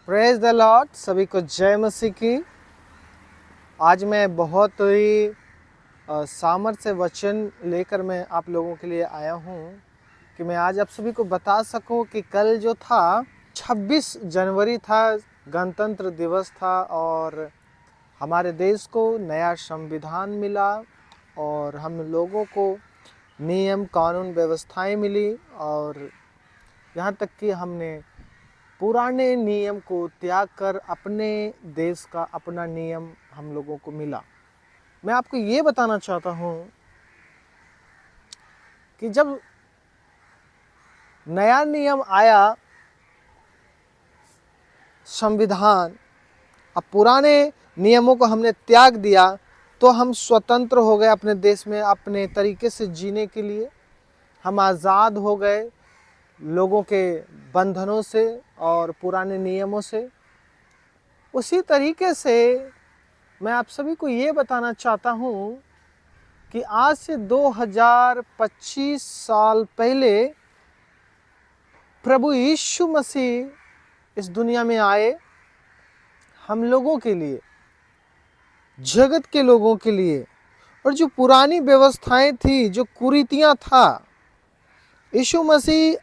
Praise the Lord. सभी को जय मसीह की। आज मैं बहुत ही सामर्थ्य वचन लेकर मैं आप लोगों के लिए आया हूँ कि मैं आज आप सभी को बता सकूँ कि कल जो था 26 जनवरी था, गणतंत्र दिवस था और हमारे देश को नया संविधान मिला और हम लोगों को नियम कानून व्यवस्थाएं मिली और यहाँ तक कि हमने पुराने नियम को त्याग कर अपने देश का अपना नियम हम लोगों को मिला। मैं आपको ये बताना चाहता हूँ कि जब नया नियम आया संविधान, अब पुराने नियमों को हमने त्याग दिया तो हम स्वतंत्र हो गए अपने देश में अपने तरीके से जीने के लिए। हम आज़ाद हो गए लोगों के बंधनों से और पुराने नियमों से। उसी तरीके से मैं आप सभी को ये बताना चाहता हूँ कि आज से 2025 साल पहले प्रभु यीशु मसीह इस दुनिया में आए हम लोगों के लिए, जगत के लोगों के लिए। और जो पुरानी व्यवस्थाएं थी, जो कुरीतियां था, यीशु मसीह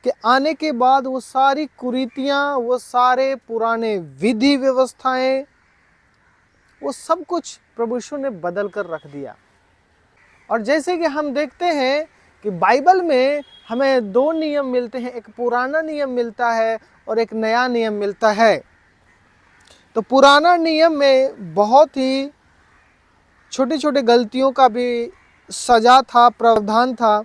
कि आने के बाद वो सारी कुरीतियाँ, वो सारे पुराने विधि व्यवस्थाएं, वो सब कुछ प्रभु यीशु ने बदल कर रख दिया। और जैसे कि हम देखते हैं कि बाइबल में हमें दो नियम मिलते हैं, एक पुराना नियम मिलता है और एक नया नियम मिलता है। तो पुराना नियम में बहुत ही छोटी छोटी गलतियों का भी सजा था, प्रावधान था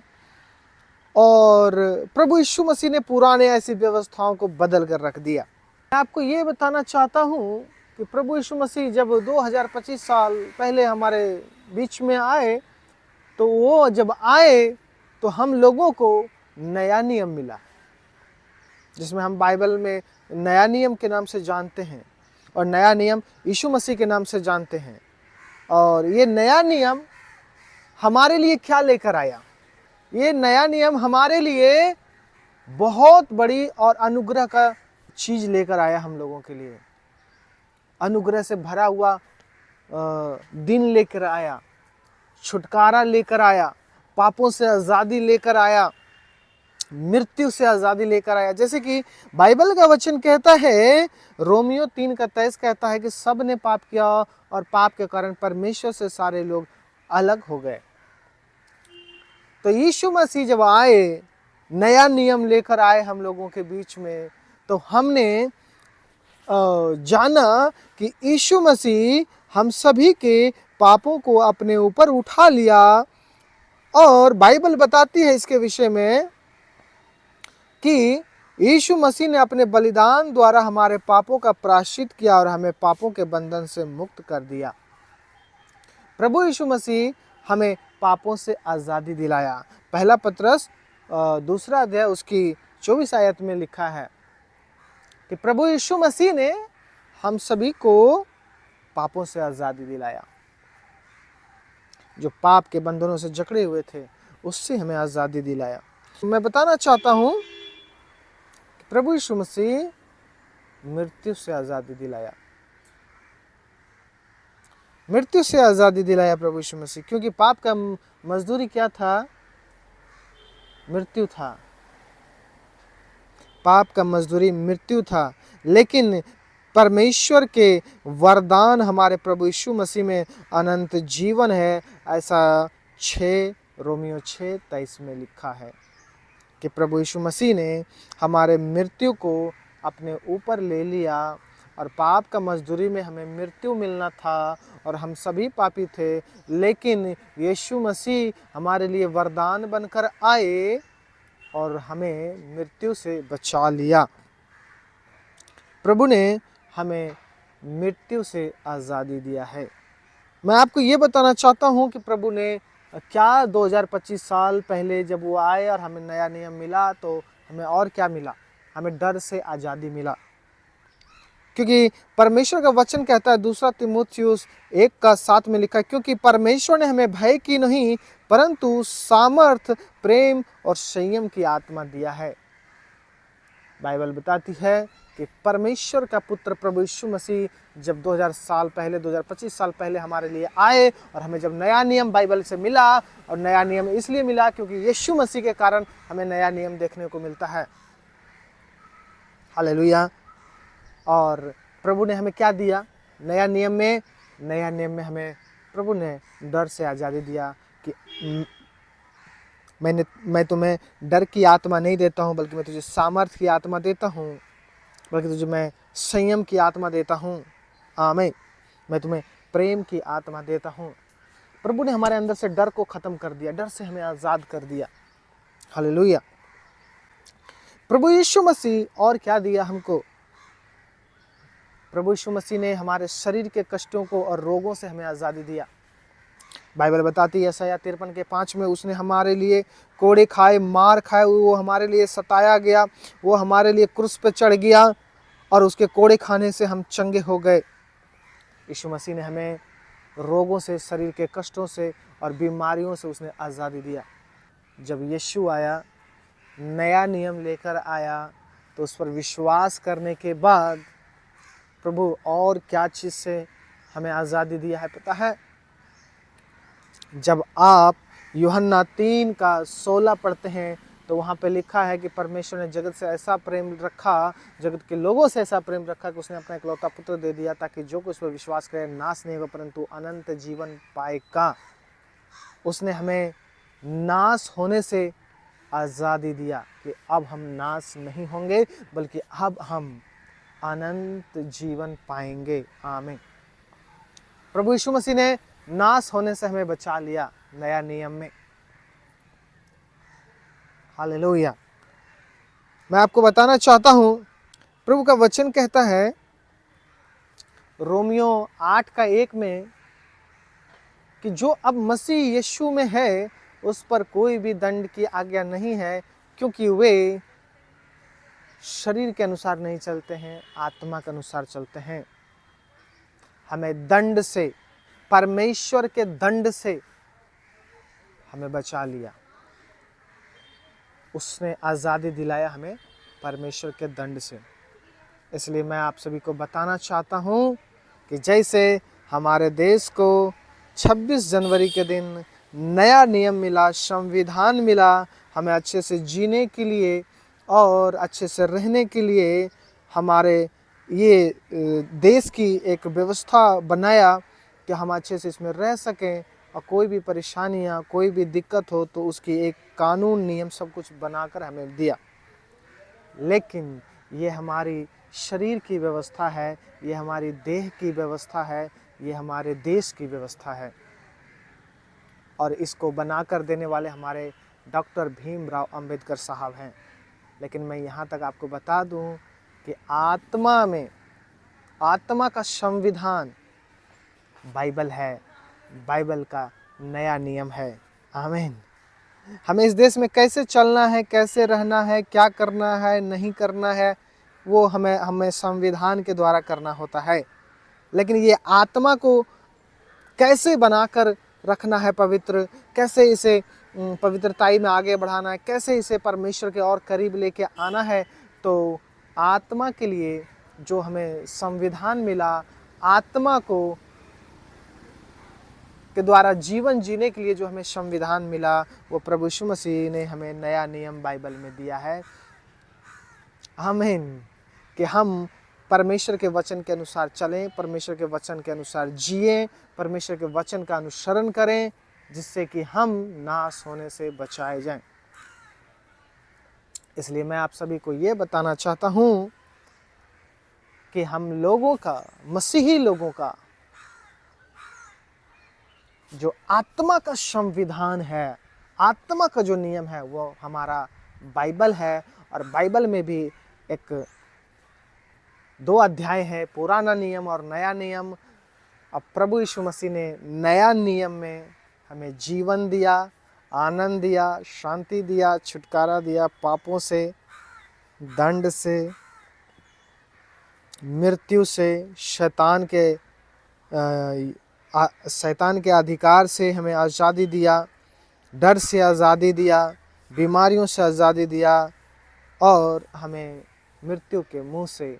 और प्रभु यीशु मसीह ने पुराने ऐसी व्यवस्थाओं को बदल कर रख दिया। मैं आपको ये बताना चाहता हूँ कि प्रभु यीशु मसीह जब 2025 साल पहले हमारे बीच में आए तो वो जब आए तो हम लोगों को नया नियम मिला, जिसमें हम बाइबल में नया नियम के नाम से जानते हैं और नया नियम यीशु मसीह के नाम से जानते हैं। और ये नया नियम हमारे लिए क्या लेकर आया? ये नया नियम हमारे लिए बहुत बड़ी और अनुग्रह का चीज लेकर आया हम लोगों के लिए। अनुग्रह से भरा हुआ दिन लेकर आया, छुटकारा लेकर आया, पापों से आज़ादी लेकर आया, मृत्यु से आज़ादी लेकर आया। जैसे कि बाइबल का वचन कहता है, रोमियो 3:23 कहता है कि सब ने पाप किया और पाप के कारण परमेश्वर से सारे लोग अलग हो गए। तो यीशु मसीह जब आए, नया नियम लेकर आए हम लोगों के बीच में, तो हमने जाना कि यीशु मसीह हम सभी के पापों को अपने ऊपर उठा लिया। और बाइबल बताती है इसके विषय में कि यीशु मसीह ने अपने बलिदान द्वारा हमारे पापों का प्रायश्चित किया और हमें पापों के बंधन से मुक्त कर दिया। प्रभु यीशु मसीह हमें पापों से आज़ादी दिलाया। पहला पत्रस 2 अध्याय उसकी 24 आयत में लिखा है कि प्रभु यीशु मसीह ने हम सभी को पापों से आज़ादी दिलाया। जो पाप के बंधनों से जकड़े हुए थे उससे हमें आज़ादी दिलाया। मैं बताना चाहता हूँ कि प्रभु यीशु मसीह मृत्यु से आज़ादी दिलाया, मृत्यु से आज़ादी दिलाया प्रभु यीशु मसीह। क्योंकि पाप का मजदूरी क्या था? मृत्यु था। पाप का मजदूरी मृत्यु था, लेकिन परमेश्वर के वरदान हमारे प्रभु यीशु मसीह में अनंत जीवन है। ऐसा रोमियो 6:23 में लिखा है कि प्रभु यीशु मसीह ने हमारे मृत्यु को अपने ऊपर ले लिया और पाप का मजदूरी में हमें मृत्यु मिलना था और हम सभी पापी थे, लेकिन यीशु मसीह हमारे लिए वरदान बनकर आए और हमें मृत्यु से बचा लिया। प्रभु ने हमें मृत्यु से आज़ादी दिया है। मैं आपको ये बताना चाहता हूँ कि प्रभु ने क्या 2025 साल पहले जब वो आए और हमें नया नियम मिला तो हमें और क्या मिला? हमें डर से आज़ादी मिला। क्योंकि परमेश्वर का वचन कहता है 2 तीमुथियुस 1:7 में लिखा है, क्योंकि परमेश्वर ने हमें भय की नहीं परंतु सामर्थ, प्रेम और संयम की आत्मा दिया है। बाइबल बताती है कि परमेश्वर का पुत्र प्रभु यीशु मसीह जब 2000 साल पहले 2025 साल पहले हमारे लिए आए और हमें जब नया नियम बाइबल से मिला, और नया नियम इसलिए मिला क्योंकि यीशु मसीह के कारण हमें नया नियम देखने को मिलता है। हालेलुया। और प्रभु ने हमें क्या दिया नया नियम में? नया नियम में हमें प्रभु ने डर से आज़ादी दिया कि मैं तुम्हें डर की आत्मा नहीं देता हूँ, बल्कि मैं तुझे सामर्थ्य की आत्मा देता हूँ, बल्कि तुझे मैं संयम की आत्मा देता हूँ। आमीन। मैं तुम्हें प्रेम की आत्मा देता हूँ। प्रभु ने हमारे अंदर से डर को ख़त्म कर दिया, डर से हमें आज़ाद कर दिया। हालेलुया। प्रभु यीशु मसीह और क्या दिया हमको? प्रभु यीशु मसीह ने हमारे शरीर के कष्टों को और रोगों से हमें आज़ादी दिया। बाइबल बताती है यशायाह 53:5 में, उसने हमारे लिए कोड़े खाए, मार खाए, वो हमारे लिए सताया गया, वो हमारे लिए क्रूस पे चढ़ गया और उसके कोड़े खाने से हम चंगे हो गए। यीशु मसीह ने हमें रोगों से, शरीर के कष्टों से और बीमारियों से उसने आज़ादी दिया। जब यीशु आया, नया नियम लेकर आया, तो उस पर विश्वास करने के बाद प्रभु और क्या चीज़ से हमें आज़ादी दिया है पता है? जब आप यूहन्ना 3:16 पढ़ते हैं तो वहाँ पे लिखा है कि परमेश्वर ने जगत से ऐसा प्रेम रखा, जगत के लोगों से ऐसा प्रेम रखा कि उसने अपना इकलौता पुत्र दे दिया, ताकि जो कोई उस पर विश्वास करे नाश नहीं होगा परंतु अनंत जीवन पाएगा। उसने हमें नाश होने से आज़ादी दिया कि अब हम नाश नहीं होंगे, बल्कि अब हम अनंत जीवन पाएंगे। आमीन। प्रभु यीशु मसीह ने नाश होने से हमें बचा लिया नया नियम में। हालेलुया। मैं आपको बताना चाहता हूं, प्रभु का वचन कहता है रोमियो 8:1 में कि जो अब मसीह यीशु में है उस पर कोई भी दंड की आज्ञा नहीं है, क्योंकि वे शरीर के अनुसार नहीं चलते हैं, आत्मा के अनुसार चलते हैं। हमें दंड से, परमेश्वर के दंड से हमें बचा लिया। उसने आज़ादी दिलाया हमें परमेश्वर के दंड से। इसलिए मैं आप सभी को बताना चाहता हूँ कि जैसे हमारे देश को 26 जनवरी के दिन नया नियम मिला, संविधान मिला, हमें अच्छे से जीने के लिए और अच्छे से रहने के लिए हमारे ये देश की एक व्यवस्था बनाया कि हम अच्छे से इसमें रह सकें, और कोई भी परेशानियाँ, कोई भी दिक्कत हो तो उसकी एक कानून, नियम सब कुछ बनाकर हमें दिया। लेकिन ये हमारी शरीर की व्यवस्था है, ये हमारी देह की व्यवस्था है, ये हमारे देश की व्यवस्था है, और इसको बनाकर देने वाले हमारे डॉक्टर भीमराव अंबेडकर साहब हैं। लेकिन मैं यहाँ तक आपको बता दूँ कि आत्मा में, आत्मा का संविधान बाइबल है, बाइबल का नया नियम है। आमीन। हमें इस देश में कैसे चलना है, कैसे रहना है, क्या करना है, नहीं करना है, वो हमें संविधान के द्वारा करना होता है। लेकिन ये आत्मा को कैसे बनाकर रखना है पवित्र, कैसे इसे पवित्रताई में आगे बढ़ाना है, कैसे इसे परमेश्वर के और करीब लेके आना है, तो आत्मा के लिए जो हमें संविधान मिला, आत्मा को के द्वारा जीवन जीने के लिए जो हमें संविधान मिला, वो प्रभु यीशु मसीह ने हमें नया नियम बाइबल में दिया है। आमीन। कि हम परमेश्वर के वचन के अनुसार चलें, परमेश्वर के वचन के अनुसार जिएं, परमेश्वर के वचन का अनुसरण करें, जिससे कि हम नाश होने से बचाए जाएं। इसलिए मैं आप सभी को ये बताना चाहता हूँ कि हम लोगों का, मसीही लोगों का जो आत्मा का संविधान है, आत्मा का जो नियम है, वो हमारा बाइबल है। और बाइबल में भी 2 अध्याय है, पुराना नियम और नया नियम। अब प्रभु यीशु मसीह ने नया नियम में हमें जीवन दिया, आनंद दिया, शांति दिया, छुटकारा दिया पापों से, दंड से, मृत्यु से, शैतान के अधिकार से हमें आज़ादी दिया, डर से आज़ादी दिया, बीमारियों से आज़ादी दिया, और हमें मृत्यु के मुंह से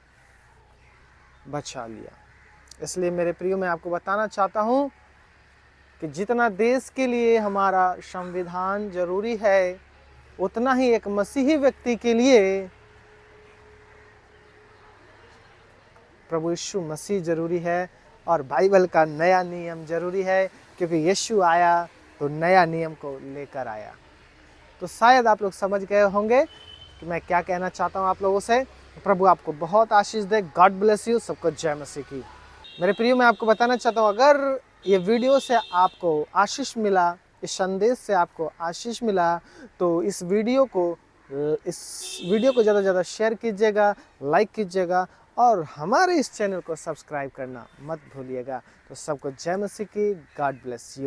बचा लिया। इसलिए मेरे प्रियो, मैं आपको बताना चाहता हूँ कि जितना देश के लिए हमारा संविधान जरूरी है, उतना ही एक मसीही व्यक्ति के लिए प्रभु यीशु मसीह जरूरी है और बाइबल का नया नियम जरूरी है, क्योंकि यीशु आया तो नया नियम को लेकर आया। तो शायद आप लोग समझ गए होंगे कि मैं क्या कहना चाहता हूँ आप लोगों से। प्रभु आपको बहुत आशीष दे। God bless you. सबको जय मसीह की। मेरे प्रियो, मैं आपको बताना चाहता हूँ, अगर ये वीडियो से आपको आशीष मिला, इस संदेश से आपको आशीष मिला, तो इस वीडियो को ज़्यादा से ज़्यादा शेयर कीजिएगा, लाइक कीजिएगा और हमारे इस चैनल को सब्सक्राइब करना मत भूलिएगा। तो सबको जय मसीह की। God bless you.